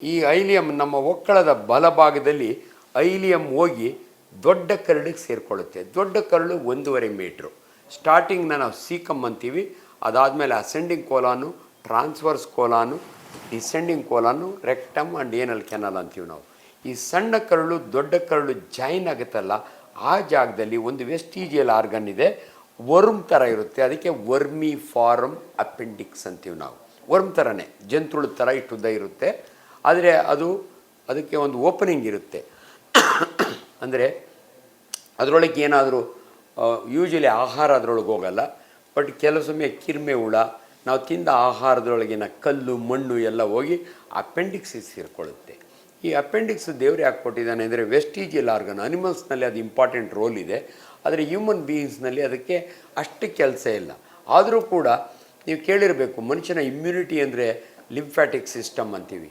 ಈ ಐಲಿಯಂ ನಮ್ಮ ಒಕ್ಕಳದ ಬಲಭಾಗದಲ್ಲಿ ಐಲಿಯಂ ಹೋಗಿ ದೊಡ್ಡ ಕರಳಿಗೆ ಸೇರಿಕೊಳ್ಳುತ್ತೆ. ದೊಡ್ಡ ಕರಳು 1.5 ಮೀಟ್ರು. ಸ್ಟಾರ್ಟಿಂಗ್ನ ನಾವು ಸೀಕಮ್ ಅಂತೀವಿ. ಅದಾದಮೇಲೆ ascending colon, transverse colon, descending colon, rectum and anal canal ಅಂತೀವಿ ನಾವು. ಈ ಸಣ್ಣ ಕರಳು ದೊಡ್ಡ ಕರಳು ಜಾಯಿನ್ ಆಗುತ್ತಲ್ಲ, ಆ ಜಾಗದಲ್ಲಿ ಒಂದು ವೆಸ್ಟಿಜಿಯಲ್ ಆರ್ಗನ್ ಇದೆ, ವರ್ಮ್ ಥರ ಇರುತ್ತೆ. ಅದಕ್ಕೆ ವರ್ಮಿ ಫಾರಮ್ ಅಪೆಂಡಿಕ್ಸ್ ಅಂತೀವಿ ನಾವು. ವರ್ಮ್ ಥರನೇ, ಜಂತುಳು ಥರ ಇಟ್ಟುದ್ದ ಇರುತ್ತೆ. ಆದರೆ ಅದಕ್ಕೆ ಒಂದು ಓಪನಿಂಗ್ ಇರುತ್ತೆ. ಅಂದರೆ ಅದರೊಳಗೆ ಏನಾದರೂ ಯೂಶ್ವಲಿ ಆಹಾರ ಅದರೊಳಗೆ ಹೋಗಲ್ಲ, ಬಟ್ ಕೆಲವೊಮ್ಮೆ ಕಿರ್ಮೆ ಹುಳ, ನಾವು ತಿಂದ ಆಹಾರದೊಳಗಿನ ಕಲ್ಲು ಮಣ್ಣು ಎಲ್ಲ ಹೋಗಿ ಅಪೆಂಡಿಕ್ಸಿಗೆ ಸೇರಿಕೊಳ್ಳುತ್ತೆ. ಈ ಅಪೆಂಡಿಕ್ಸ್ ದೇವ್ರು ಯಾಕೆ ಕೊಟ್ಟಿದ್ದಾನೆ ಅಂದರೆ ವೆಸ್ಟಿಜಿಯಲ್ ಆರ್ಗನ್. ಅನಿಮಲ್ಸ್ನಲ್ಲಿ ಅದು ಇಂಪಾರ್ಟೆಂಟ್ ರೋಲ್ ಇದೆ, ಆದರೆ ಹ್ಯೂಮನ್ ಬೀಯಿಂಗ್ಸ್ನಲ್ಲಿ ಅದಕ್ಕೆ ಅಷ್ಟು ಕೆಲಸ ಇಲ್ಲ. ಆದರೂ ಕೂಡ ನೀವು ಕೇಳಿರಬೇಕು, ಮನುಷ್ಯನ ಇಮ್ಯುನಿಟಿ ಅಂದರೆ ಲಿಂಫ್ಯಾಟಿಕ್ ಸಿಸ್ಟಮ್ ಅಂತೀವಿ.